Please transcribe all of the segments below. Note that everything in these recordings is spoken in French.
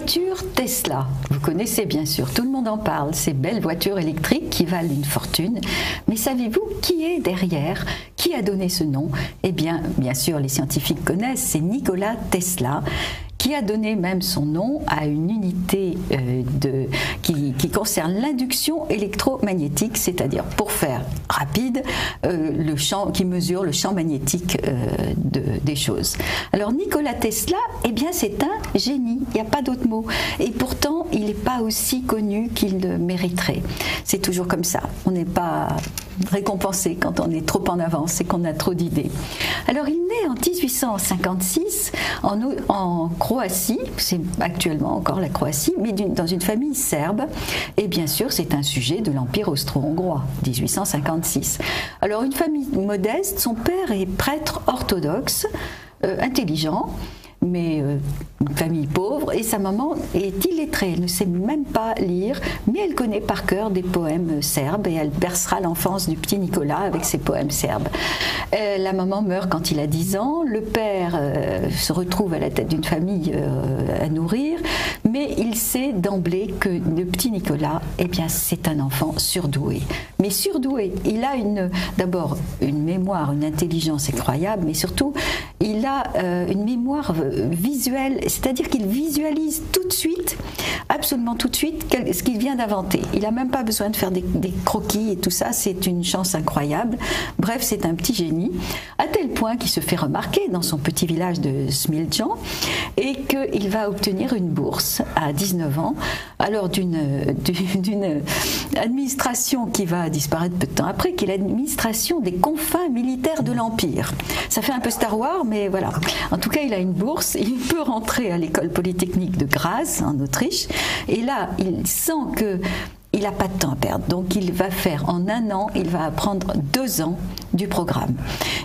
voiture Tesla. Vous connaissez bien sûr, tout le monde en parle, ces belles voitures électriques qui valent une fortune. Mais savez-vous qui est derrière? Qui a donné ce nom? Eh bien sûr, les scientifiques connaissent, c'est Nikola Tesla, qui a donné même son nom à une unité qui concerne l'induction électromagnétique, c'est-à-dire, pour faire rapide, le champ qui mesure le champ magnétique des choses. Alors Nikola Tesla, eh bien c'est un génie, il n'y a pas d'autre mot. Et pourtant, il n'est pas aussi connu qu'il le mériterait. C'est toujours comme ça, on n'est pas récompensé quand on est trop en avance et qu'on a trop d'idées. Alors il naît en 1856 en Croatie, c'est actuellement encore la Croatie, mais dans une famille serbe, et bien sûr c'est un sujet de l'Empire austro-hongrois, 1856. Alors une famille modeste, son père est prêtre orthodoxe, intelligent, mais une famille pauvre, et sa maman est illettrée, elle ne sait même pas lire, mais elle connaît par cœur des poèmes serbes et elle bercera l'enfance du petit Nicolas avec ses poèmes serbes. La maman meurt quand il a 10 ans, le père se retrouve à la tête d'une famille à nourrir, mais il sait d'emblée que le petit Nicolas, eh bien, c'est un enfant surdoué. Mais surdoué, il a d'abord une mémoire, une intelligence incroyable, mais surtout, il a une mémoire visuelle, c'est-à-dire qu'il visualise tout de suite, absolument tout de suite, ce qu'il vient d'inventer. Il n'a même pas besoin de faire des croquis et tout ça, c'est une chance incroyable. Bref, c'est un petit génie, à tel point qu'il se fait remarquer dans son petit village de Smiljan et qu'il va obtenir une bourse à 19 ans, alors d'une administration qui va disparaître peu de temps après, qui est l'administration des confins militaires de l'Empire. Ça fait un peu Star Wars, mais voilà. En tout cas, il a une bourse, il peut rentrer à l'école polytechnique de Graz, en Autriche, et là, il sent qu'il n'a pas de temps à perdre. Donc il va faire en 1 an, il va apprendre 2 ans du programme.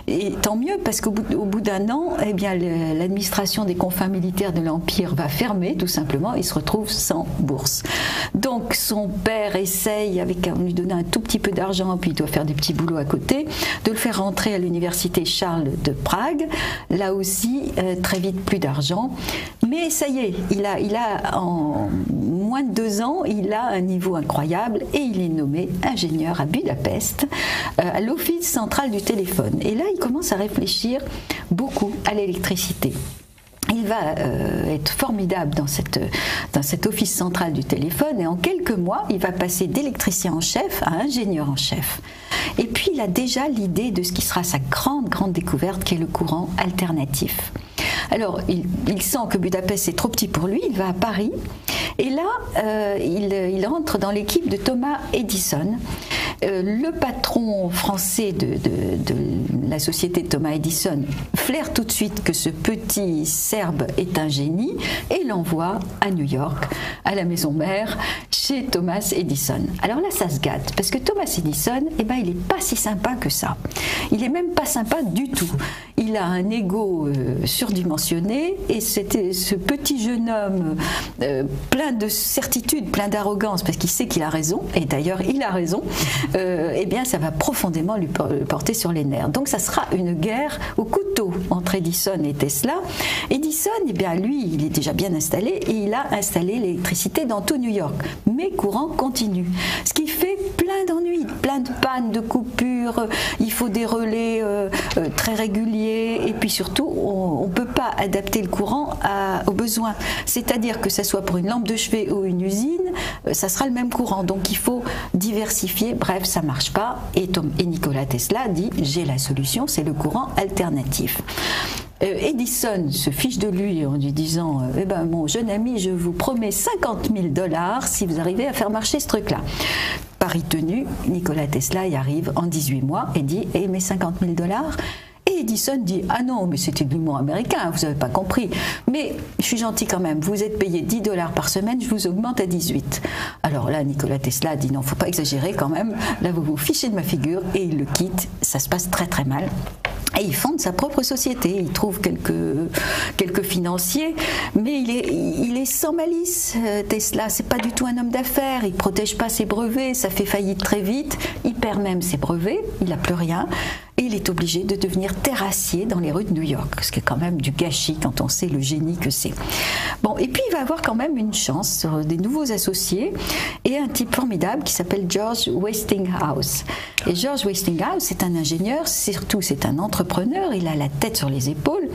Et tant mieux, parce qu'au bout d'1 an, eh bien, l'administration des confins militaires de l'Empire va fermer, tout simplement, il se retrouve sans bourse. Donc son père essaye, en lui donnant un tout petit peu d'argent, puis il doit faire des petits boulots à côté, de le faire rentrer à l'université Charles de Prague. Là aussi, très vite, plus d'argent. Mais ça y est, il a en moins de 2 ans, il a un niveau incroyable et il est nommé ingénieur à Budapest, à l'Office central du téléphone. Et là, il commence à réfléchir beaucoup à l'électricité. Il va être formidable dans cet office central du téléphone et en quelques mois, il va passer d'électricien en chef à ingénieur en chef. Et puis, il a déjà l'idée de ce qui sera sa grande découverte, qui est le courant alternatif. Alors, il sent que Budapest est trop petit pour lui, il va à Paris et là, il entre dans l'équipe de Thomas Edison. Le patron français de la société Thomas Edison flaire tout de suite que ce petit Serbe est un génie et l'envoie à New York, à la maison mère, chez Thomas Edison. Alors là, ça se gâte, parce que Thomas Edison, eh ben, il n'est pas si sympa que ça. Il n'est même pas sympa du tout. Il a un ego surdimensionné et ce petit jeune homme plein de certitude, plein d'arrogance, parce qu'il sait qu'il a raison, et d'ailleurs il a raison, eh bien ça va profondément lui porter sur les nerfs. Donc ça sera une guerre au couteau entre Edison et Tesla. Edison, eh bien lui, il est déjà bien installé et il a installé l'électricité dans tout New York, mais courant continu. Ce qui fait plein d'ennuis, plein de pannes, de coupures, il faut des relais très réguliers et puis surtout on ne peut pas adapter le courant aux besoins. C'est-à-dire que ce soit pour une lampe de chevet ou une usine, ça sera le même courant. Donc il faut diversifier, bref, ça ne marche pas. Et Nikola Tesla dit, j'ai la solution, c'est le courant alternatif. Edison se fiche de lui en lui disant eh ben, mon jeune ami, je vous promets 50 000 $ si vous arrivez à faire marcher ce truc-là. Pari tenu, Nikola Tesla y arrive en 18 mois et dit eh, mais 50 000 $. Et Edison dit ah non, mais c'était de l'humour américain, vous n'avez pas compris. Mais je suis gentil quand même, vous êtes payé 10 $ par semaine, je vous augmente à 18. Alors là, Nikola Tesla dit non, faut pas exagérer quand même, là vous vous fichez de ma figure, et il le quitte, ça se passe très très mal. Et il fonde sa propre société, il trouve quelques financiers, mais il est sans malice, Tesla, c'est pas du tout un homme d'affaires, il protège pas ses brevets, ça fait faillite très vite, il perd même ses brevets, il n'a plus rien, et il est obligé de devenir terrassier dans les rues de New York, ce qui est quand même du gâchis quand on sait le génie que c'est. Bon, et puis il va avoir quand même une chance sur des nouveaux associés et un type formidable qui s'appelle George Westinghouse. Et George Westinghouse, c'est un ingénieur, surtout c'est un entrepreneur, il a la tête sur les épaules,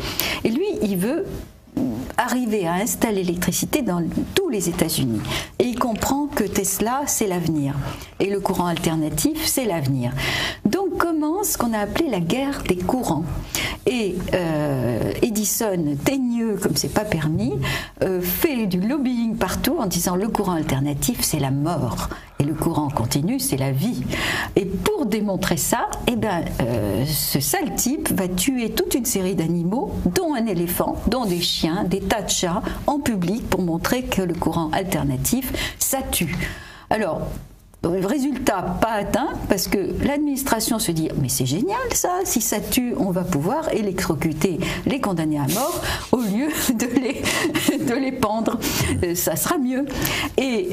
et lui, il veut arriver à installer l'électricité dans tous les États-Unis. Et il comprend que Tesla, c'est l'avenir. Et le courant alternatif, c'est l'avenir. Donc commence ce qu'on a appelé la guerre des courants. Et Edison, teigneux comme c'est pas permis, fait du lobbying partout en disant le courant alternatif, c'est la mort. Et le courant continu, c'est la vie. Et pour démontrer ça, ce sale type va tuer toute une série d'animaux, dont un éléphant, dont des chiens, des tas de chats, en public pour montrer que le courant alternatif, ça tue. Alors, résultat pas atteint, parce que l'administration se dit mais c'est génial ça, si ça tue on va pouvoir électrocuter les condamnés à mort au lieu de les pendre, ça sera mieux. Et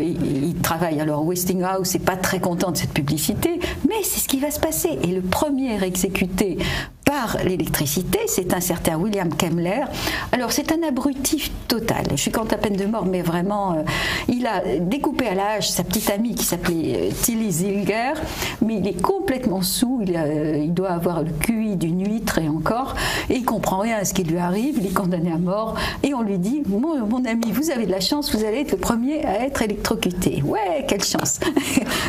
il travaille, alors Westinghouse n'est pas très content de cette publicité, mais c'est ce qui va se passer. Et le premier exécuté par l'électricité, c'est un certain William Kemmler. Alors c'est un abruti total, je suis contre la peine de mort, mais vraiment il a découpé à la hache sa petite amie qui s'appelait Tilly Zilger, mais il est complètement saoul, il doit avoir le QI d'une huître et encore, et il comprend rien à ce qui lui arrive, il est condamné à mort, et on lui dit mon ami, vous avez de la chance, vous allez être le premier à être électrocuté. Ouais, quelle chance.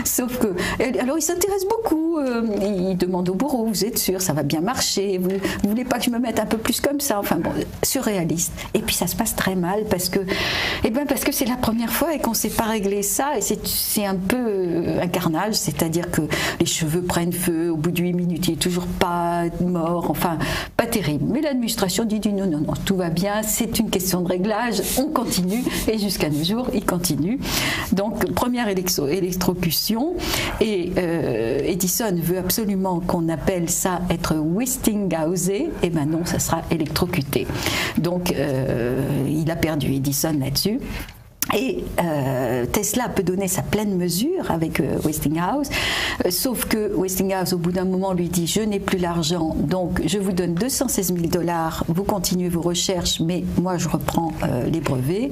Sauf que, alors il s'intéresse beaucoup, il demande au bourreau, vous êtes sûr, ça va bien marcher, vous voulez pas que je me mette un peu plus comme ça, enfin bon, surréaliste. Et puis ça se passe très mal parce que c'est la première fois et qu'on sait pas régler ça, et c'est un peu un carnage, c'est-à-dire que les cheveux prennent feu, au bout de 8 minutes il est toujours pas mort, enfin pas terrible. Mais l'administration dit non, tout va bien, c'est une question de réglage, on continue, et jusqu'à nos jours il continue. Donc première électrocution, et Edison veut absolument qu'on appelle ça être Westinghousé, et ben non, ça sera électrocuté. Donc il a perdu Edison là-dessus. Et Tesla peut donner sa pleine mesure avec Westinghouse, sauf que Westinghouse au bout d'un moment lui dit je n'ai plus l'argent, donc je vous donne 216 000 $, vous continuez vos recherches, mais moi je reprends les brevets.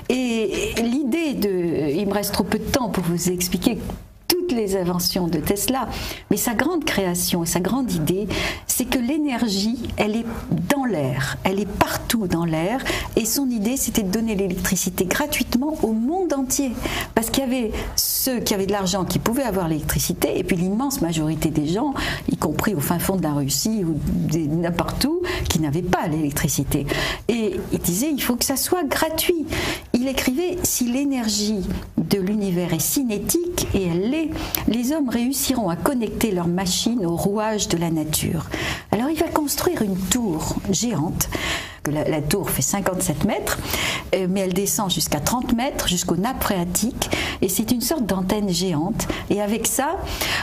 Et l'idée il me reste trop peu de temps pour vous expliquer toutes les inventions de Tesla, mais sa grande création et sa grande idée, c'est que l'énergie, elle est dans l'air, elle est partout dans l'air, et son idée, c'était de donner l'électricité gratuitement au monde entier, parce qu'il y avait ceux qui avaient de l'argent qui pouvaient avoir l'électricité, et puis l'immense majorité des gens, y compris au fin fond de la Russie ou n'importe où, qui n'avaient pas l'électricité. Et il disait, il faut que ça soit gratuit. Il écrivait, si l'énergie de l'univers est cinétique, et elle l'est, les hommes réussiront à connecter leurs machines aux rouages de la nature. Alors il va construire une tour géante. La tour fait 57 mètres, mais elle descend jusqu'à 30 mètres, jusqu'aux nappes phréatiques, et c'est une sorte d'antenne géante. Et avec ça,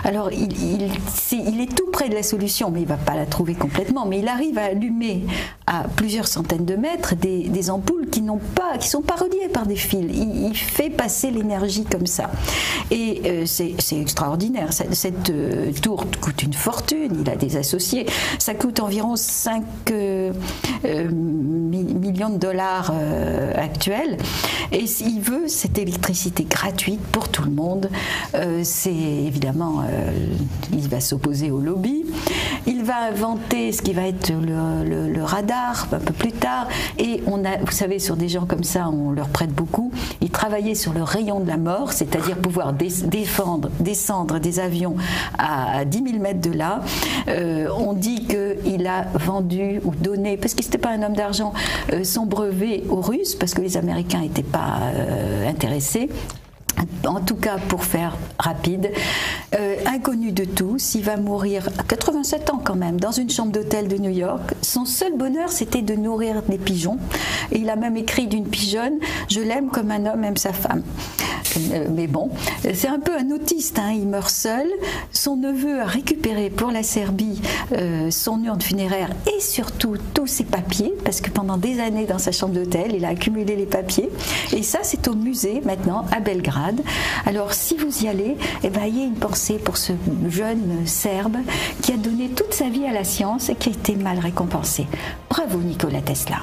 alors il est tout près de la solution, mais il ne va pas la trouver complètement, mais il arrive à allumer à plusieurs centaines de mètres des ampoules qui sont pas reliées par des fils. Il fait passer l'énergie comme ça. Et c'est extraordinaire. Cette tour coûte une fortune, il a des associés. Ça coûte environ 5 millions de dollars actuels, et il veut cette électricité gratuite pour tout le monde. C'est évidemment, il va s'opposer au lobby, il va inventer ce qui va être le radar un peu plus tard, et vous savez, sur des gens comme ça, on leur prête beaucoup. Il travaillait sur le rayon de la mort, c'est-à-dire pouvoir descendre des avions à 10 000 mètres de là. On dit qu'il a vendu ou donné, parce qu'il n'était pas un homme d'argent, son brevet aux Russes, parce que les Américains n'étaient pas intéressés. En tout cas, pour faire rapide, inconnu de tous, il va mourir à 87 ans quand même, dans une chambre d'hôtel de New York. Son seul bonheur, c'était de nourrir des pigeons. Et il a même écrit d'une pigeonne « Je l'aime comme un homme aime sa femme ». Mais bon, c'est un peu un autiste, hein, il meurt seul. Son neveu a récupéré pour la Serbie son urne funéraire et surtout tous ses papiers, parce que pendant des années dans sa chambre d'hôtel, il a accumulé les papiers. Et ça, c'est au musée maintenant à Belgrade. Belgrade. Alors si vous y allez, ayez une pensée pour ce jeune Serbe qui a donné toute sa vie à la science et qui a été mal récompensé. Bravo Nikola Tesla.